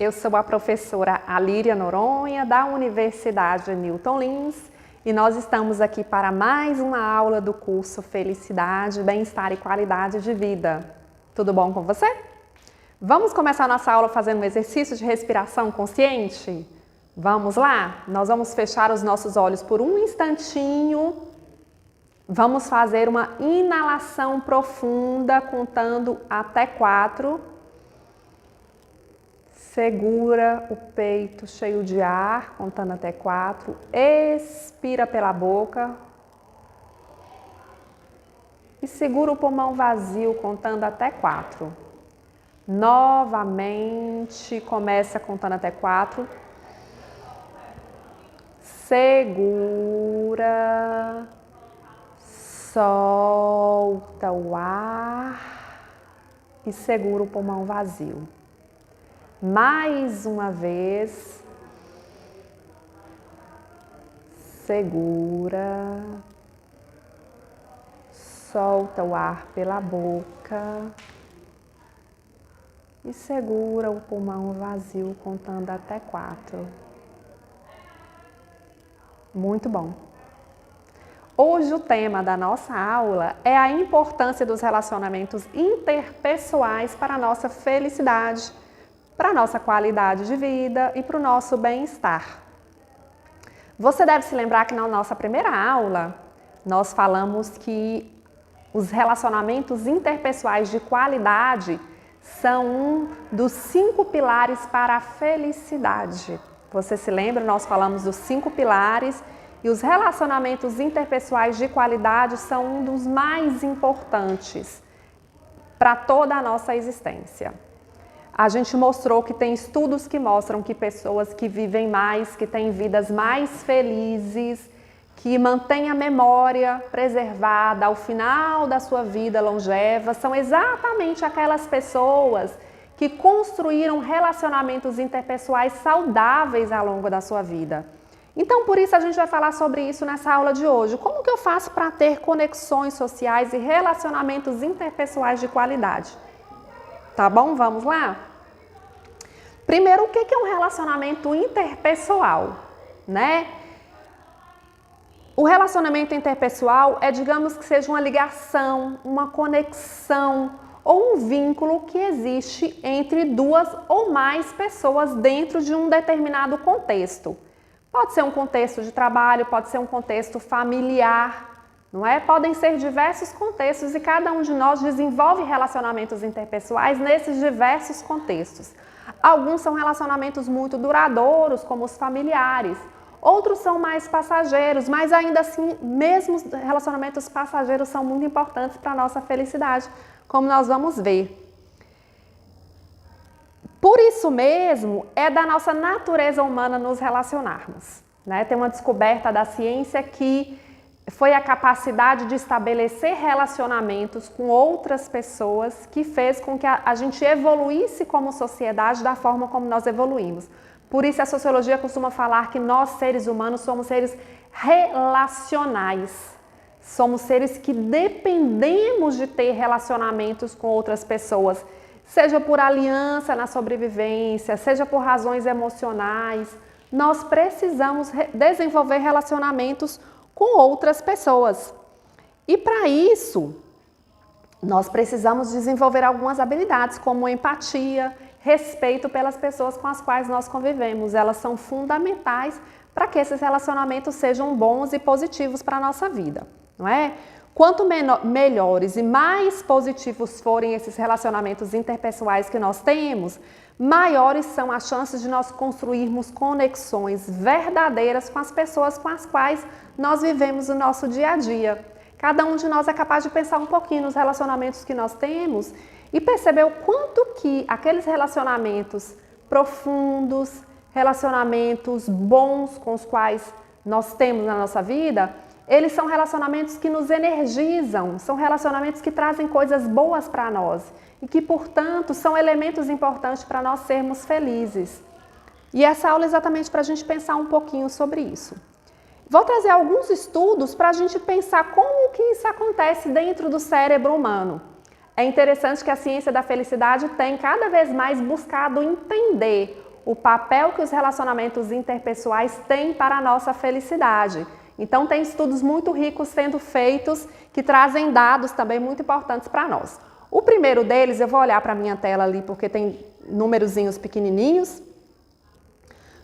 Eu sou a professora Alíria Noronha, da Universidade Newton Lins, e nós estamos aqui para mais uma aula do curso Felicidade, Bem-Estar e Qualidade de Vida. Tudo bom com você? Vamos começar nossa aula fazendo um exercício de respiração consciente? Vamos lá? Nós vamos fechar os nossos olhos por um instantinho. Vamos fazer uma inalação profunda, contando até 4. Segura o peito cheio de ar, contando até 4. Expira pela boca. E segura o pulmão vazio, contando até 4. Novamente, começa contando até 4. Segura. Solta o ar. E segura o pulmão vazio. Mais uma vez, segura, solta o ar pela boca e segura o pulmão vazio contando até 4. Muito bom! Hoje o tema da nossa aula é a importância dos relacionamentos interpessoais para a nossa felicidade, para a nossa qualidade de vida e para o nosso bem-estar. Você deve se lembrar que na nossa primeira aula, nós falamos que os relacionamentos interpessoais de qualidade são um dos 5 pilares para a felicidade. Você se lembra? Nós falamos dos 5 pilares e os relacionamentos interpessoais de qualidade são um dos mais importantes para toda a nossa existência. A gente mostrou que tem estudos que mostram que pessoas que vivem mais, que têm vidas mais felizes, que mantêm a memória preservada ao final da sua vida longeva, são exatamente aquelas pessoas que construíram relacionamentos interpessoais saudáveis ao longo da sua vida. Então, por isso a gente vai falar sobre isso nessa aula de hoje. Como que eu faço para ter conexões sociais e relacionamentos interpessoais de qualidade? Tá bom? Vamos lá? Primeiro, o que é um relacionamento interpessoal, né? O relacionamento interpessoal é, digamos que seja uma ligação, uma conexão ou um vínculo que existe entre 2 ou mais pessoas dentro de um determinado contexto. Pode ser um contexto de trabalho, pode ser um contexto familiar, não é? Podem ser diversos contextos e cada um de nós desenvolve relacionamentos interpessoais nesses diversos contextos. Alguns são relacionamentos muito duradouros, como os familiares. Outros são mais passageiros, mas ainda assim, mesmo os relacionamentos passageiros são muito importantes para a nossa felicidade, como nós vamos ver. Por isso mesmo, é da nossa natureza humana nos relacionarmos, né? Tem uma descoberta da ciência que foi a capacidade de estabelecer relacionamentos com outras pessoas que fez com que a gente evoluísse como sociedade da forma como nós evoluímos. Por isso a sociologia costuma falar que nós, seres humanos, somos seres relacionais. Somos seres que dependemos de ter relacionamentos com outras pessoas, seja por aliança na sobrevivência, seja por razões emocionais. Nós precisamos desenvolver relacionamentos com outras pessoas. E para isso, nós precisamos desenvolver algumas habilidades, como empatia, respeito pelas pessoas com as quais nós convivemos. Elas são fundamentais para que esses relacionamentos sejam bons e positivos para a nossa vida, não é? Quanto melhores e mais positivos forem esses relacionamentos interpessoais que nós temos, maiores são as chances de nós construirmos conexões verdadeiras com as pessoas com as quais nós vivemos o nosso dia a dia. Cada um de nós é capaz de pensar um pouquinho nos relacionamentos que nós temos e perceber o quanto que aqueles relacionamentos profundos, relacionamentos bons com os quais nós temos na nossa vida, eles são relacionamentos que nos energizam, são relacionamentos que trazem coisas boas para nós e que, portanto, são elementos importantes para nós sermos felizes. E essa aula é exatamente para a gente pensar um pouquinho sobre isso. Vou trazer alguns estudos para a gente pensar como que isso acontece dentro do cérebro humano. É interessante que a ciência da felicidade tem cada vez mais buscado entender o papel que os relacionamentos interpessoais têm para a nossa felicidade. Então, tem estudos muito ricos sendo feitos que trazem dados também muito importantes para nós. O primeiro deles, eu vou olhar para a minha tela ali porque tem númerozinhos pequenininhos.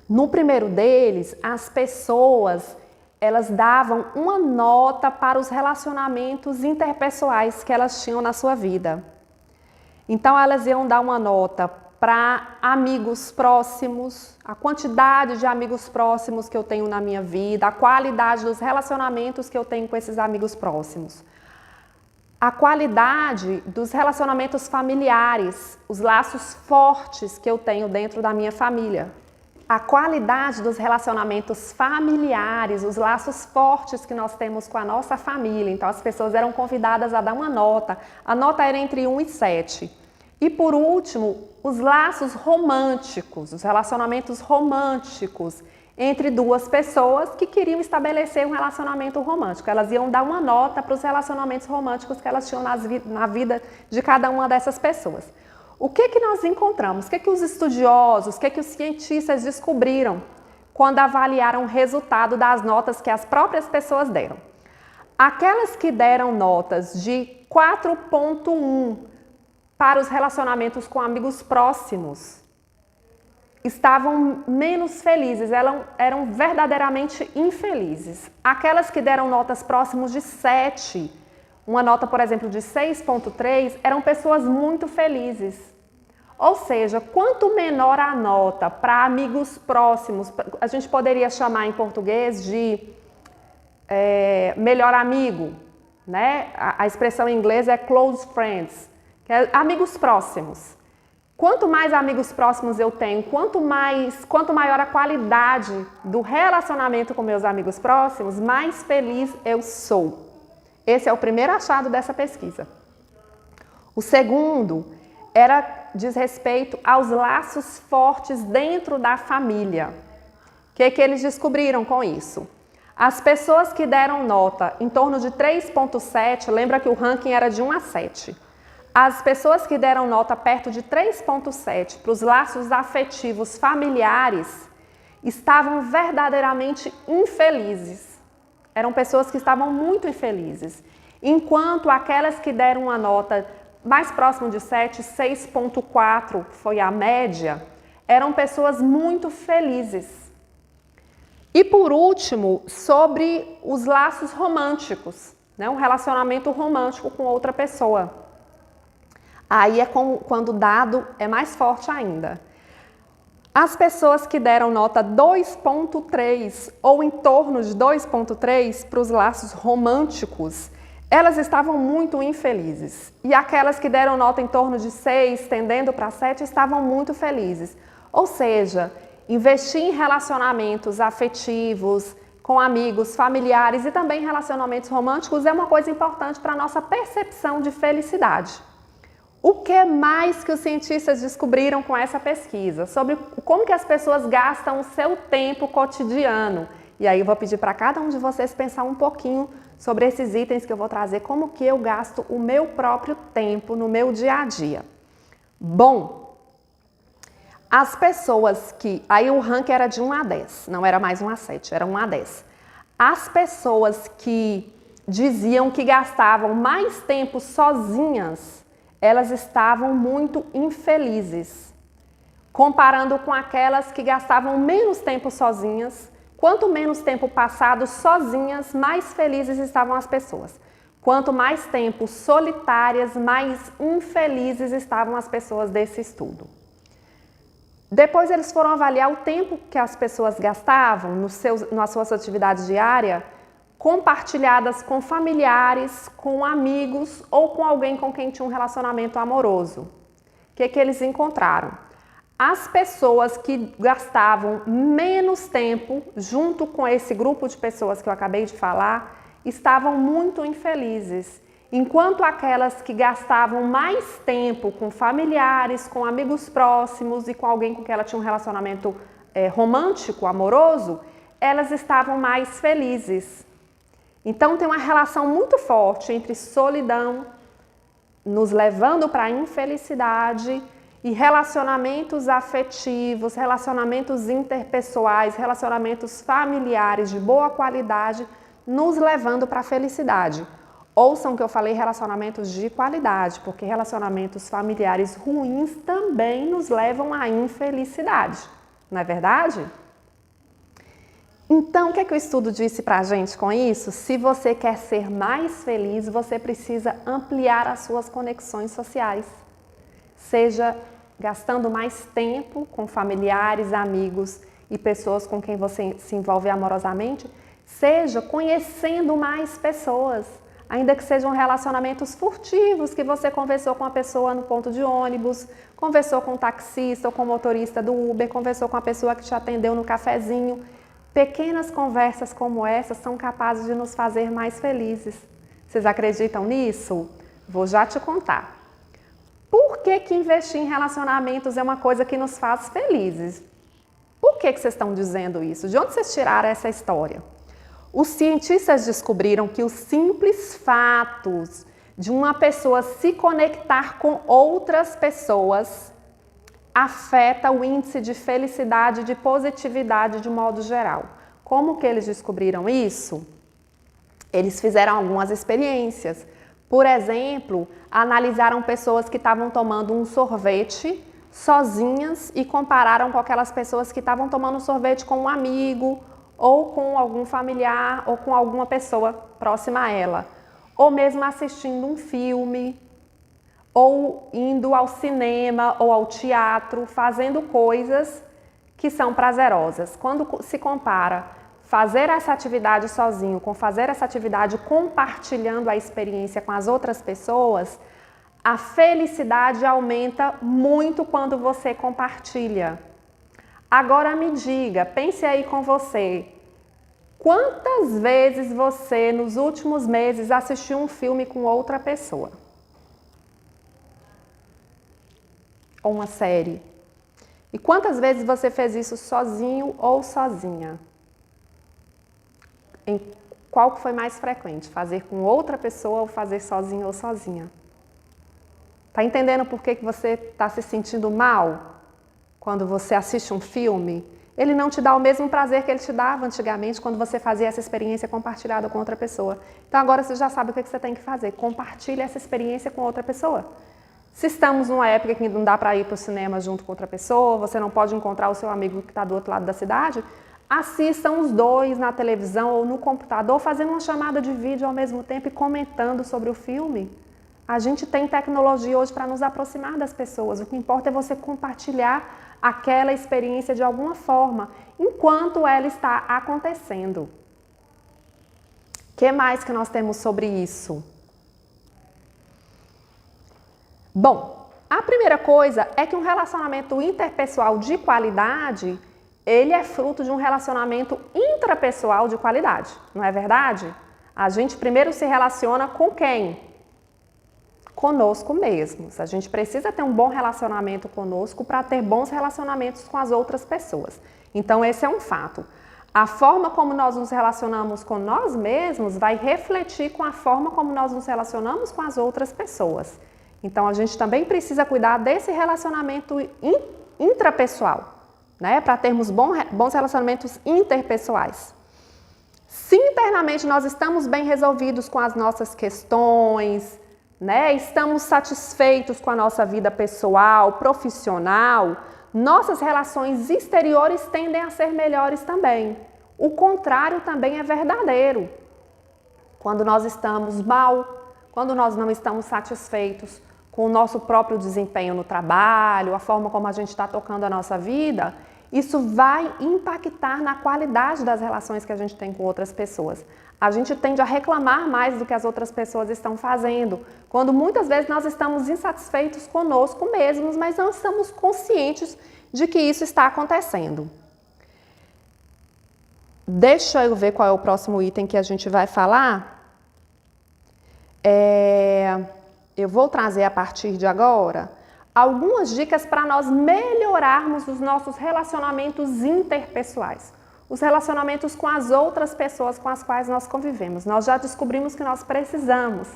No primeiro deles, as pessoas, elas davam uma nota para os relacionamentos interpessoais que elas tinham na sua vida. Então, elas iam dar uma nota para amigos próximos, a quantidade de amigos próximos que eu tenho na minha vida, a qualidade dos relacionamentos que eu tenho com esses amigos próximos. A qualidade dos relacionamentos familiares, os laços fortes que eu tenho dentro da minha família. A qualidade dos relacionamentos familiares, os laços fortes que nós temos com a nossa família. Então, as pessoas eram convidadas a dar uma nota. A nota era entre 1 e 7. E, por último, os laços românticos, os relacionamentos românticos entre duas pessoas que queriam estabelecer um relacionamento romântico. Elas iam dar uma nota para os relacionamentos românticos que elas tinham na vida de cada uma dessas pessoas. O que nós encontramos? O que os estudiosos, o que os cientistas descobriram quando avaliaram o resultado das notas que as próprias pessoas deram? Aquelas que deram notas de 4,1 para os relacionamentos com amigos próximos estavam menos felizes, eram verdadeiramente infelizes. Aquelas que deram notas próximos de 7, uma nota, por exemplo, de 6,3, eram pessoas muito felizes. Ou seja, quanto menor a nota para amigos próximos, a gente poderia chamar em português de melhor amigo, né? A expressão em inglês é close friends, que é amigos próximos. Quanto mais amigos próximos eu tenho, quanto maior a qualidade do relacionamento com meus amigos próximos, mais feliz eu sou. Esse é o primeiro achado dessa pesquisa. O segundo diz respeito aos laços fortes dentro da família. O que eles descobriram com isso? As pessoas que deram nota em torno de 3,7, lembra que o ranking era de 1 a 7. As pessoas que deram nota perto de 3,7 para os laços afetivos familiares estavam verdadeiramente infelizes. Eram pessoas que estavam muito infelizes. Enquanto aquelas que deram uma nota mais próxima de 7, 6,4 foi a média, eram pessoas muito felizes. E por último, sobre os laços românticos, né? Um relacionamento romântico com outra pessoa. Aí é quando o dado é mais forte ainda. As pessoas que deram nota 2,3 ou em torno de 2,3 para os laços românticos, elas estavam muito infelizes. E aquelas que deram nota em torno de 6, tendendo para 7, estavam muito felizes. Ou seja, investir em relacionamentos afetivos, com amigos, familiares e também relacionamentos românticos é uma coisa importante para a nossa percepção de felicidade. O que mais que os cientistas descobriram com essa pesquisa? Sobre como que as pessoas gastam o seu tempo cotidiano. E aí eu vou pedir para cada um de vocês pensar um pouquinho sobre esses itens que eu vou trazer, como que eu gasto o meu próprio tempo no meu dia a dia. Bom, as pessoas que... Aí o ranking era de 1 a 10, não era mais 1 a 7, era 1 a 10. As pessoas que diziam que gastavam mais tempo sozinhas, elas estavam muito infelizes. Comparando com aquelas que gastavam menos tempo sozinhas, quanto menos tempo passado sozinhas, mais felizes estavam as pessoas. Quanto mais tempo solitárias, mais infelizes estavam as pessoas desse estudo. Depois eles foram avaliar o tempo que as pessoas gastavam nas suas atividades diárias, compartilhadas com familiares, com amigos ou com alguém com quem tinha um relacionamento amoroso. O que eles encontraram? As pessoas que gastavam menos tempo junto com esse grupo de pessoas que eu acabei de falar, estavam muito infelizes, enquanto aquelas que gastavam mais tempo com familiares, com amigos próximos e com alguém com quem ela tinha um relacionamento romântico, amoroso, elas estavam mais felizes. Então, tem uma relação muito forte entre solidão, nos levando para a infelicidade, E relacionamentos afetivos, relacionamentos interpessoais, relacionamentos familiares de boa qualidade, nos levando para a felicidade. Ouçam que eu falei relacionamentos de qualidade, porque relacionamentos familiares ruins também nos levam à infelicidade, não é verdade? Então, o que é que o estudo disse para a gente com isso? Se você quer ser mais feliz, você precisa ampliar as suas conexões sociais. Seja gastando mais tempo com familiares, amigos e pessoas com quem você se envolve amorosamente, seja conhecendo mais pessoas, ainda que sejam relacionamentos furtivos, que você conversou com a pessoa no ponto de ônibus, conversou com o taxista ou com o motorista do Uber, conversou com a pessoa que te atendeu no cafezinho. Pequenas conversas como essa são capazes de nos fazer mais felizes. Vocês acreditam nisso? Vou já te contar. Por que investir em relacionamentos é uma coisa que nos faz felizes? Por que vocês estão dizendo isso? De onde vocês tiraram essa história? Os cientistas descobriram que os simples fatos de uma pessoa se conectar com outras pessoas afeta o índice de felicidade e de positividade de modo geral. Como que eles descobriram isso? Eles fizeram algumas experiências. Por exemplo, analisaram pessoas que estavam tomando um sorvete sozinhas e compararam com aquelas pessoas que estavam tomando sorvete com um amigo ou com algum familiar ou com alguma pessoa próxima a ela. Ou mesmo assistindo um filme, ou indo ao cinema ou ao teatro, fazendo coisas que são prazerosas. Quando se compara fazer essa atividade sozinho com fazer essa atividade compartilhando a experiência com as outras pessoas, a felicidade aumenta muito quando você compartilha. Agora me diga, pense aí com você, quantas vezes você nos últimos meses assistiu um filme com outra pessoa? Ou uma série? E quantas vezes você fez isso sozinho ou sozinha? Qual que foi mais frequente? Fazer com outra pessoa ou fazer sozinho ou sozinha? Tá entendendo por que você está se sentindo mal quando você assiste um filme? Ele não te dá o mesmo prazer que ele te dava antigamente quando você fazia essa experiência compartilhada com outra pessoa. Então agora você já sabe o que você tem que fazer. Compartilhe essa experiência com outra pessoa. Se estamos numa época que não dá para ir para o cinema junto com outra pessoa, você não pode encontrar o seu amigo que está do outro lado da cidade, assistam os dois na televisão ou no computador, fazendo uma chamada de vídeo ao mesmo tempo e comentando sobre o filme. A gente tem tecnologia hoje para nos aproximar das pessoas. O que importa é você compartilhar aquela experiência de alguma forma, enquanto ela está acontecendo. O que mais que nós temos sobre isso? Bom, a primeira coisa é que um relacionamento interpessoal de qualidade, ele é fruto de um relacionamento intrapessoal de qualidade, não é verdade? A gente primeiro se relaciona com quem? Conosco mesmos. A gente precisa ter um bom relacionamento conosco para ter bons relacionamentos com as outras pessoas. Então, esse é um fato. A forma como nós nos relacionamos com nós mesmos vai refletir com a forma como nós nos relacionamos com as outras pessoas. Então, a gente também precisa cuidar desse relacionamento intrapessoal, né? Para termos bons relacionamentos interpessoais. Se internamente nós estamos bem resolvidos com as nossas questões, né? Estamos satisfeitos com a nossa vida pessoal, profissional, nossas relações exteriores tendem a ser melhores também. O contrário também é verdadeiro. Quando nós estamos mal, quando nós não estamos satisfeitos com o nosso próprio desempenho no trabalho, a forma como a gente está tocando a nossa vida, isso vai impactar na qualidade das relações que a gente tem com outras pessoas. A gente tende a reclamar mais do que as outras pessoas estão fazendo, quando muitas vezes nós estamos insatisfeitos conosco mesmos, mas não estamos conscientes de que isso está acontecendo. Deixa eu ver qual é o próximo item que a gente vai falar. Eu vou trazer a partir de agora algumas dicas para nós melhorarmos os nossos relacionamentos interpessoais. Os relacionamentos com as outras pessoas com as quais nós convivemos. Nós já descobrimos que nós precisamos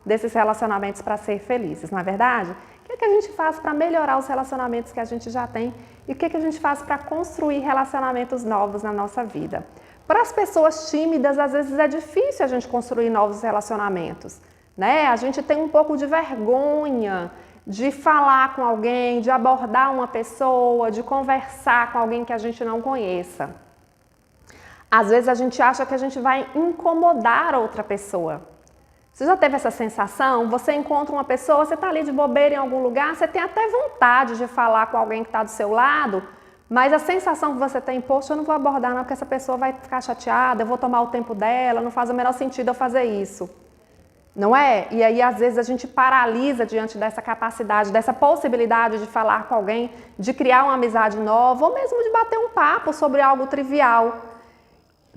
desses relacionamentos para ser felizes, não é verdade? Que que é que a gente faz para melhorar os relacionamentos que a gente já tem e o que é que a gente faz para construir relacionamentos novos na nossa vida. Para as pessoas tímidas, às vezes é difícil a gente construir novos relacionamentos, né? A gente tem um pouco de vergonha de falar com alguém, de abordar uma pessoa, de conversar com alguém que a gente não conheça. Às vezes a gente acha que a gente vai incomodar outra pessoa. Você já teve essa sensação? Você encontra uma pessoa, você está ali de bobeira em algum lugar, você tem até vontade de falar com alguém que está do seu lado, mas a sensação que você tem, poxa, eu não vou abordar não, porque essa pessoa vai ficar chateada, eu vou tomar o tempo dela, não faz o menor sentido eu fazer isso. Não é? E aí, às vezes, a gente paralisa diante dessa capacidade, dessa possibilidade de falar com alguém, de criar uma amizade nova, ou mesmo de bater um papo sobre algo trivial.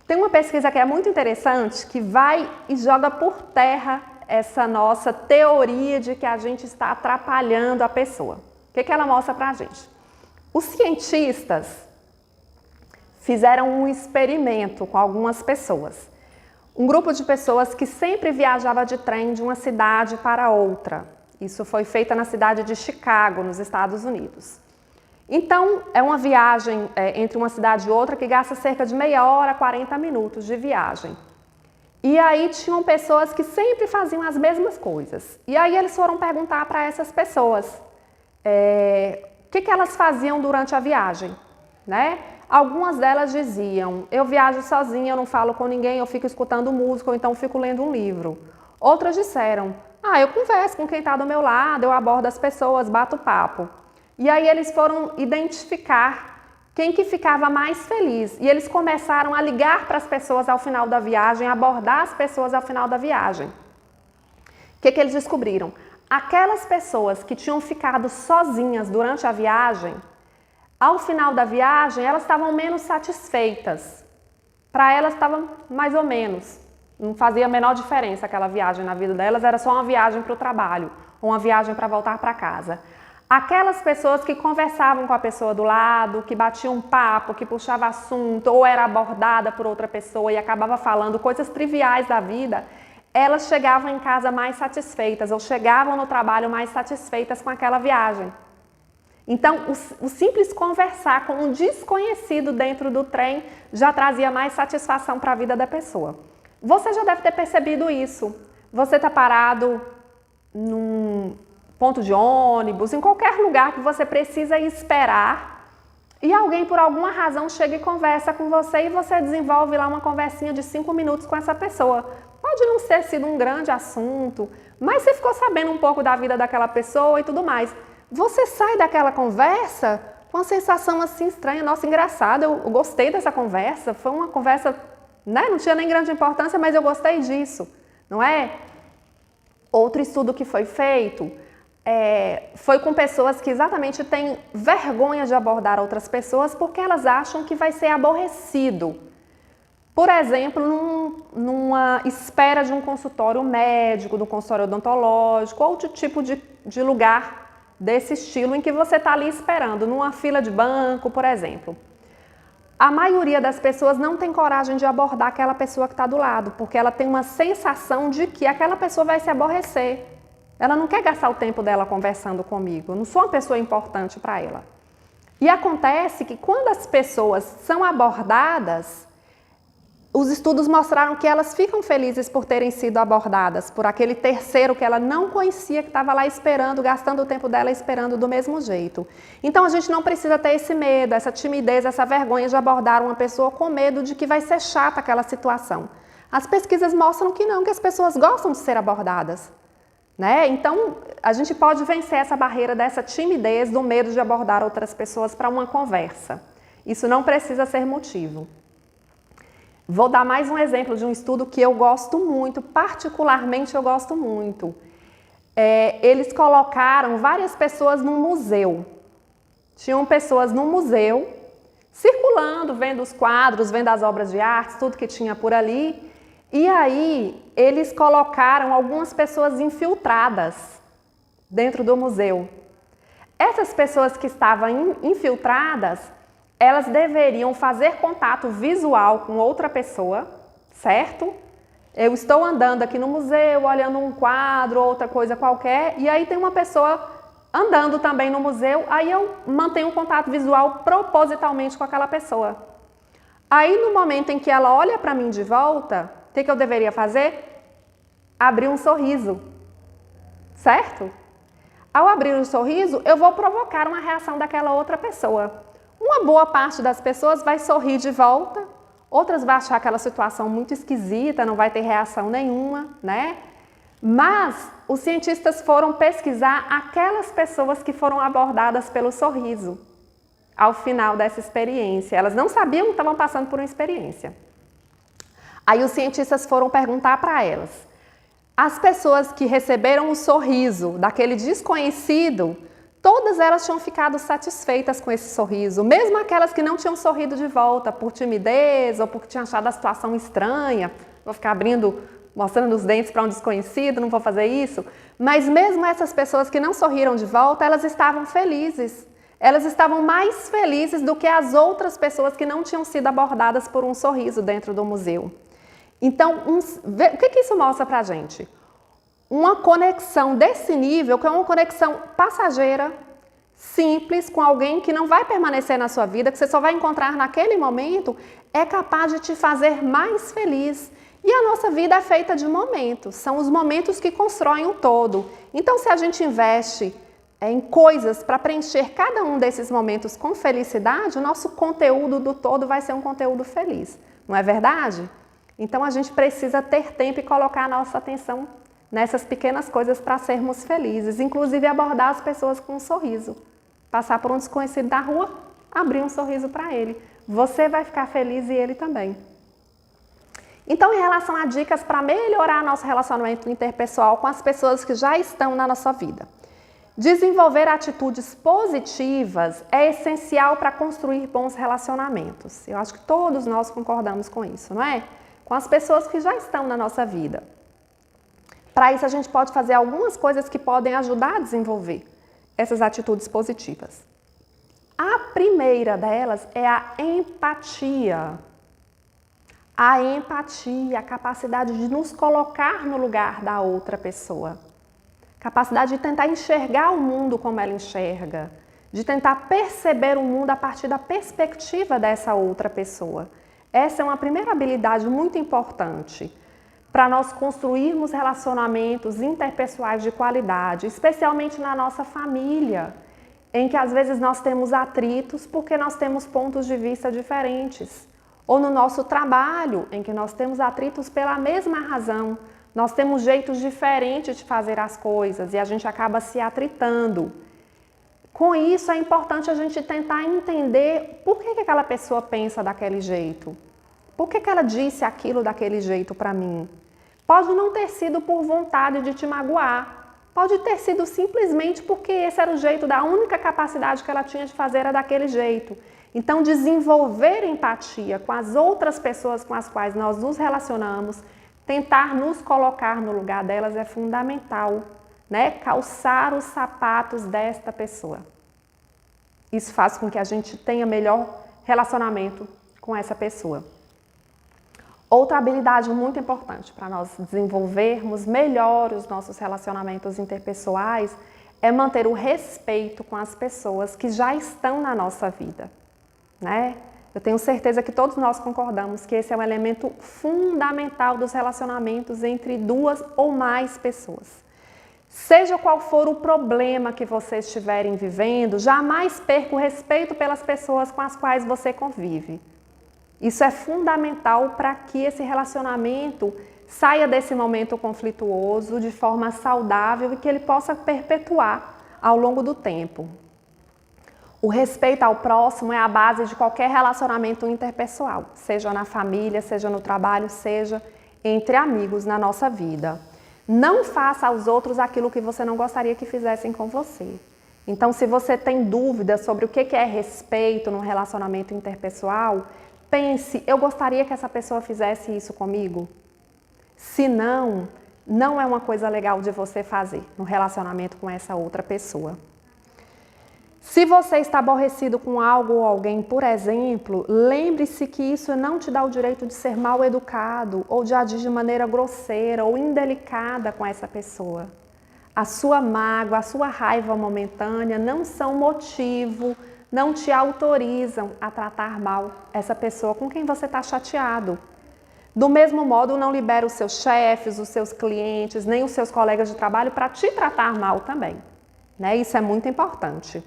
Tem uma pesquisa que é muito interessante, que vai e joga por terra essa nossa teoria de que a gente está atrapalhando a pessoa. O que ela mostra pra gente? Os cientistas fizeram um experimento com algumas pessoas. Um grupo de pessoas que sempre viajava de trem de uma cidade para outra. Isso foi feito na cidade de Chicago, nos Estados Unidos. Então, é uma viagem entre uma cidade e outra que gasta cerca de meia hora, 40 minutos de viagem. E aí tinham pessoas que sempre faziam as mesmas coisas. E aí eles foram perguntar para essas pessoas o que elas faziam durante a viagem, né? Algumas delas diziam, eu viajo sozinha, eu não falo com ninguém, eu fico escutando música ou então fico lendo um livro. Outras disseram, eu converso com quem está do meu lado, eu abordo as pessoas, bato papo. E aí eles foram identificar quem que ficava mais feliz. E eles começaram a ligar para as pessoas ao final da viagem, abordar as pessoas ao final da viagem. O que eles descobriram? Aquelas pessoas que tinham ficado sozinhas durante a viagem, ao final da viagem, elas estavam menos satisfeitas. Para elas estava mais ou menos. Não fazia a menor diferença aquela viagem na vida delas, era só uma viagem para o trabalho, ou uma viagem para voltar para casa. Aquelas pessoas que conversavam com a pessoa do lado, que batiam um papo, que puxava assunto, ou era abordada por outra pessoa e acabava falando coisas triviais da vida, elas chegavam em casa mais satisfeitas, ou chegavam no trabalho mais satisfeitas com aquela viagem. Então, o simples conversar com um desconhecido dentro do trem já trazia mais satisfação para a vida da pessoa. Você já deve ter percebido isso. Você está parado num ponto de ônibus, em qualquer lugar que você precisa esperar e alguém, por alguma razão, chega e conversa com você e você desenvolve lá uma conversinha de 5 minutos com essa pessoa. Pode não ter sido um grande assunto, mas você ficou sabendo um pouco da vida daquela pessoa e tudo mais. Você sai daquela conversa com uma sensação assim estranha, nossa, engraçada, eu gostei dessa conversa, foi uma conversa, né? Não tinha nem grande importância, mas eu gostei disso, não é? Outro estudo que foi feito foi com pessoas que exatamente têm vergonha de abordar outras pessoas porque elas acham que vai ser aborrecido. Por exemplo, numa espera de um consultório médico, de um consultório odontológico, ou outro tipo de lugar desse estilo em que você está ali esperando, numa fila de banco, por exemplo. A maioria das pessoas não tem coragem de abordar aquela pessoa que está do lado, porque ela tem uma sensação de que aquela pessoa vai se aborrecer. Ela não quer gastar o tempo dela conversando comigo, eu não sou uma pessoa importante para ela. E acontece que quando as pessoas são abordadas, os estudos mostraram que elas ficam felizes por terem sido abordadas por aquele terceiro que ela não conhecia, que estava lá esperando, gastando o tempo dela esperando do mesmo jeito. Então a gente não precisa ter esse medo, essa timidez, essa vergonha de abordar uma pessoa com medo de que vai ser chata aquela situação. As pesquisas mostram que não, que as pessoas gostam de ser abordadas, né? Então a gente pode vencer essa barreira dessa timidez, do medo de abordar outras pessoas para uma conversa. Isso não precisa ser motivo. Vou dar mais um exemplo de um estudo que eu gosto muito, particularmente eu gosto muito. Eles colocaram várias pessoas num museu. Tinham pessoas no museu, circulando, vendo os quadros, vendo as obras de arte, tudo que tinha por ali. E aí, eles colocaram algumas pessoas infiltradas dentro do museu. Essas pessoas que estavam infiltradas, elas deveriam fazer contato visual com outra pessoa, certo? Eu estou andando aqui no museu, olhando um quadro, outra coisa qualquer, e aí tem uma pessoa andando também no museu, aí eu mantenho um contato visual propositalmente com aquela pessoa. Aí no momento em que ela olha para mim de volta, o que eu deveria fazer? Abrir um sorriso, certo? Ao abrir um sorriso, eu vou provocar uma reação daquela outra pessoa. Uma boa parte das pessoas vai sorrir de volta, outras vai achar aquela situação muito esquisita, não vai ter reação nenhuma, né? Mas os cientistas foram pesquisar aquelas pessoas que foram abordadas pelo sorriso ao final dessa experiência. Elas não sabiam que estavam passando por uma experiência. Aí os cientistas foram perguntar para elas: as pessoas que receberam o sorriso daquele desconhecido, todas elas tinham ficado satisfeitas com esse sorriso, mesmo aquelas que não tinham sorrido de volta por timidez ou porque tinham achado a situação estranha. Vou ficar mostrando os dentes para um desconhecido, não vou fazer isso. Mas mesmo essas pessoas que não sorriram de volta, elas estavam felizes. Elas estavam mais felizes do que as outras pessoas que não tinham sido abordadas por um sorriso dentro do museu. Então, o que isso mostra para a gente? Uma conexão desse nível, que é uma conexão passageira, simples, com alguém que não vai permanecer na sua vida, que você só vai encontrar naquele momento, é capaz de te fazer mais feliz. E a nossa vida é feita de momentos, são os momentos que constroem o todo. Então, se a gente investe em coisas para preencher cada um desses momentos com felicidade, o nosso conteúdo do todo vai ser um conteúdo feliz, não é verdade? Então, a gente precisa ter tempo e colocar a nossa atenção nessas pequenas coisas para sermos felizes, inclusive abordar as pessoas com um sorriso. Passar por um desconhecido da rua, abrir um sorriso para ele. Você vai ficar feliz e ele também. Então, em relação a dicas para melhorar nosso relacionamento interpessoal com as pessoas que já estão na nossa vida. Desenvolver atitudes positivas é essencial para construir bons relacionamentos. Eu acho que todos nós concordamos com isso, não é? Com as pessoas que já estão na nossa vida. Para isso, a gente pode fazer algumas coisas que podem ajudar a desenvolver essas atitudes positivas. A primeira delas é a empatia. A empatia, a capacidade de nos colocar no lugar da outra pessoa. Capacidade de tentar enxergar o mundo como ela enxerga. De tentar perceber o mundo a partir da perspectiva dessa outra pessoa. Essa é uma primeira habilidade muito importante para nós construirmos relacionamentos interpessoais de qualidade, especialmente na nossa família, em que às vezes nós temos atritos porque nós temos pontos de vista diferentes. Ou no nosso trabalho, em que nós temos atritos pela mesma razão, nós temos jeitos diferentes de fazer as coisas e a gente acaba se atritando. Com isso, é importante a gente tentar entender por que aquela pessoa pensa daquele jeito. Por que ela disse aquilo daquele jeito para mim? Pode não ter sido por vontade de te magoar. Pode ter sido simplesmente porque esse era o jeito, a única capacidade que ela tinha de fazer era daquele jeito. Então, desenvolver empatia com as outras pessoas com as quais nós nos relacionamos, tentar nos colocar no lugar delas é fundamental, né? Calçar os sapatos desta pessoa. Isso faz com que a gente tenha melhor relacionamento com essa pessoa. Outra habilidade muito importante para nós desenvolvermos melhor os nossos relacionamentos interpessoais é manter o respeito com as pessoas que já estão na nossa vida, né? Eu tenho certeza que todos nós concordamos que esse é um elemento fundamental dos relacionamentos entre duas ou mais pessoas. Seja qual for o problema que vocês estiverem vivendo, jamais perca o respeito pelas pessoas com as quais você convive. Isso é fundamental para que esse relacionamento saia desse momento conflituoso de forma saudável e que ele possa perpetuar ao longo do tempo. O respeito ao próximo é a base de qualquer relacionamento interpessoal, seja na família, seja no trabalho, seja entre amigos na nossa vida. Não faça aos outros aquilo que você não gostaria que fizessem com você. Então, se você tem dúvidas sobre o que é respeito num relacionamento interpessoal, pense, eu gostaria que essa pessoa fizesse isso comigo? Se não, não é uma coisa legal de você fazer no relacionamento com essa outra pessoa. Se você está aborrecido com algo ou alguém, por exemplo, lembre-se que isso não te dá o direito de ser mal educado ou de agir de maneira grosseira ou indelicada com essa pessoa. a sua mágoa, a sua raiva momentânea não são motivo, não te autorizam a tratar mal essa pessoa com quem você está chateado. Do mesmo modo, não libera os seus chefes, os seus clientes, nem os seus colegas de trabalho para te tratar mal também, né? Isso é muito importante.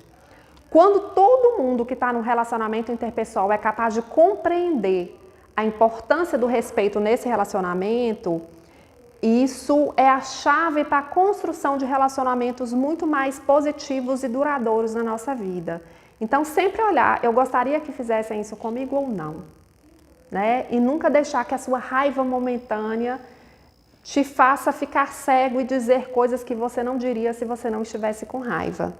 Quando todo mundo que está no relacionamento interpessoal é capaz de compreender a importância do respeito nesse relacionamento, isso é a chave para a construção de relacionamentos muito mais positivos e duradouros na nossa vida. Então, sempre olhar, eu gostaria que fizessem isso comigo ou não, né? E nunca deixar que a sua raiva momentânea te faça ficar cego e dizer coisas que você não diria se você não estivesse com raiva.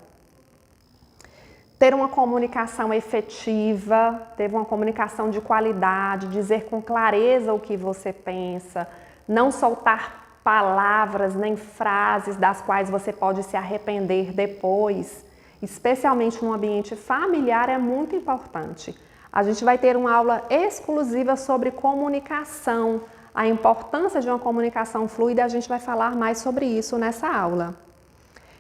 Ter uma comunicação efetiva, ter uma comunicação de qualidade, dizer com clareza o que você pensa, não soltar palavras nem frases das quais você pode se arrepender depois, especialmente no ambiente familiar, é muito importante. A gente vai ter uma aula exclusiva sobre comunicação, a importância de uma comunicação fluida, a gente vai falar mais sobre isso nessa aula.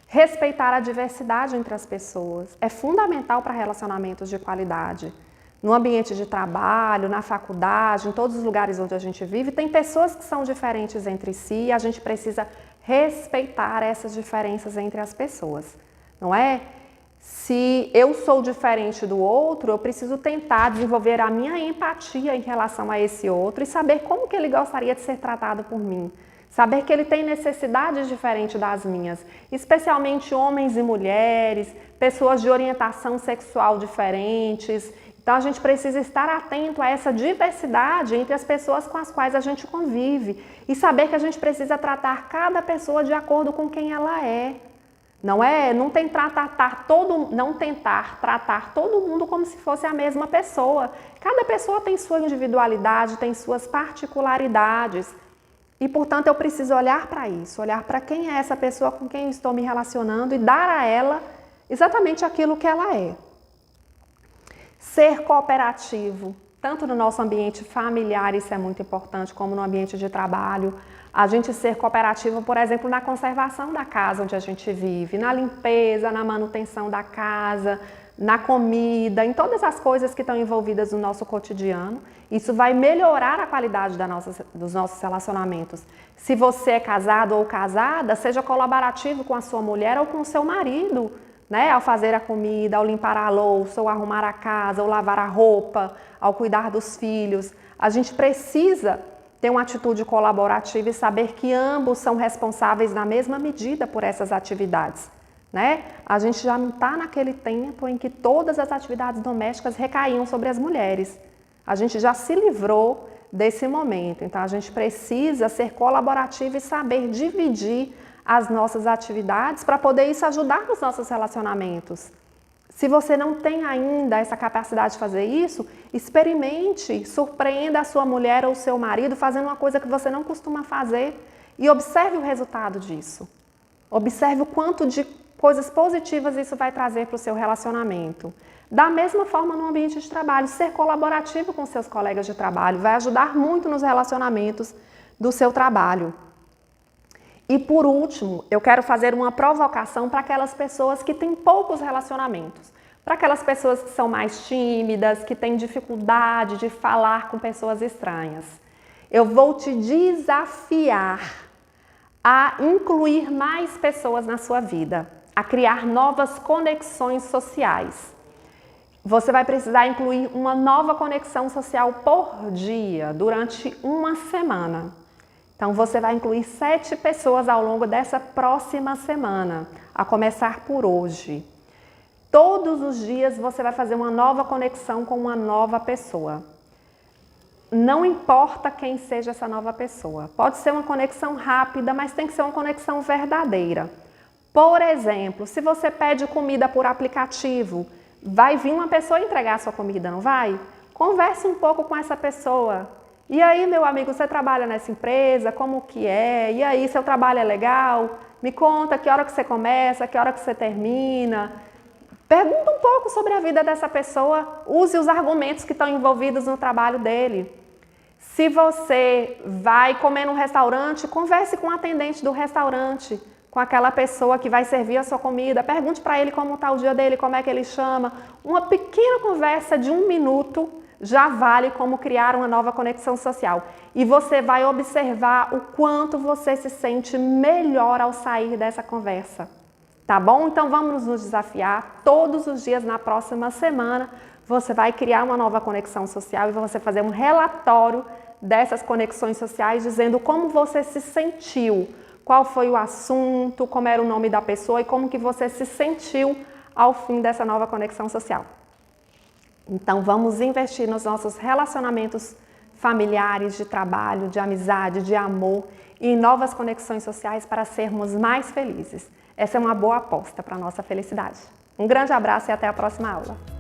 Respeitar a diversidade entre as pessoas é fundamental para relacionamentos de qualidade. No ambiente de trabalho, na faculdade, em todos os lugares onde a gente vive, tem pessoas que são diferentes entre si e a gente precisa respeitar essas diferenças entre as pessoas, não é? Se eu sou diferente do outro, eu preciso tentar desenvolver a minha empatia em relação a esse outro e saber como que ele gostaria de ser tratado por mim. Saber que ele tem necessidades diferentes das minhas, especialmente homens e mulheres, pessoas de orientação sexual diferentes. Então a gente precisa estar atento a essa diversidade entre as pessoas com as quais a gente convive e saber que a gente precisa tratar cada pessoa de acordo com quem ela é. Não tentar tratar todo mundo como se fosse a mesma pessoa. Cada pessoa tem sua individualidade, tem suas particularidades. E, portanto, eu preciso olhar para isso, olhar para quem é essa pessoa com quem eu estou me relacionando e dar a ela exatamente aquilo que ela é. Ser cooperativo, tanto no nosso ambiente familiar, isso é muito importante, como no ambiente de trabalho. A gente ser cooperativo, por exemplo, na conservação da casa onde a gente vive, na limpeza, na manutenção da casa, na comida, em todas as coisas que estão envolvidas no nosso cotidiano. Isso vai melhorar a qualidade dos nossos relacionamentos. Se você é casado ou casada, seja colaborativo com a sua mulher ou com o seu marido, né? Ao fazer a comida, ao limpar a louça, ou arrumar a casa, ou lavar a roupa, ao cuidar dos filhos. A gente precisa ter uma atitude colaborativa e saber que ambos são responsáveis na mesma medida por essas atividades, né? A gente já não está naquele tempo em que todas as atividades domésticas recaíam sobre as mulheres. A gente já se livrou desse momento, então a gente precisa ser colaborativo e saber dividir as nossas atividades para poder isso ajudar nos nossos relacionamentos. Se você não tem ainda essa capacidade de fazer isso, experimente, surpreenda a sua mulher ou o seu marido fazendo uma coisa que você não costuma fazer e observe o resultado disso. Observe o quanto de coisas positivas isso vai trazer para o seu relacionamento. Da mesma forma, no ambiente de trabalho, ser colaborativo com seus colegas de trabalho vai ajudar muito nos relacionamentos do seu trabalho. E por último, eu quero fazer uma provocação para aquelas pessoas que têm poucos relacionamentos. Para aquelas pessoas que são mais tímidas, que têm dificuldade de falar com pessoas estranhas. Eu vou te desafiar a incluir mais pessoas na sua vida, a criar novas conexões sociais. Você vai precisar incluir uma nova conexão social por dia, durante uma semana. Então, você vai incluir 7 pessoas ao longo dessa próxima semana, a começar por hoje. Todos os dias você vai fazer uma nova conexão com uma nova pessoa. Não importa quem seja essa nova pessoa. Pode ser uma conexão rápida, mas tem que ser uma conexão verdadeira. Por exemplo, se você pede comida por aplicativo, vai vir uma pessoa entregar a sua comida, não vai? Converse um pouco com essa pessoa. E aí, meu amigo, você trabalha nessa empresa? Como que é? E aí, seu trabalho é legal? Me conta que hora que você começa, que hora que você termina. Pergunta um pouco sobre a vida dessa pessoa. Use os argumentos que estão envolvidos no trabalho dele. Se você vai comer num restaurante, converse com o atendente do restaurante. com aquela pessoa que vai servir a sua comida, pergunte para ele como está o dia dele, como é que ele chama. Uma pequena conversa de 1 minuto já vale como criar uma nova conexão social. E você vai observar o quanto você se sente melhor ao sair dessa conversa. Tá bom? Então vamos nos desafiar todos os dias na próxima semana. Você vai criar uma nova conexão social e você fazer um relatório dessas conexões sociais dizendo como você se sentiu, qual foi o assunto, como era o nome da pessoa e como que você se sentiu ao fim dessa nova conexão social. Então vamos investir nos nossos relacionamentos familiares, de trabalho, de amizade, de amor e em novas conexões sociais para sermos mais felizes. Essa é uma boa aposta para a nossa felicidade. Um grande abraço e até a próxima aula.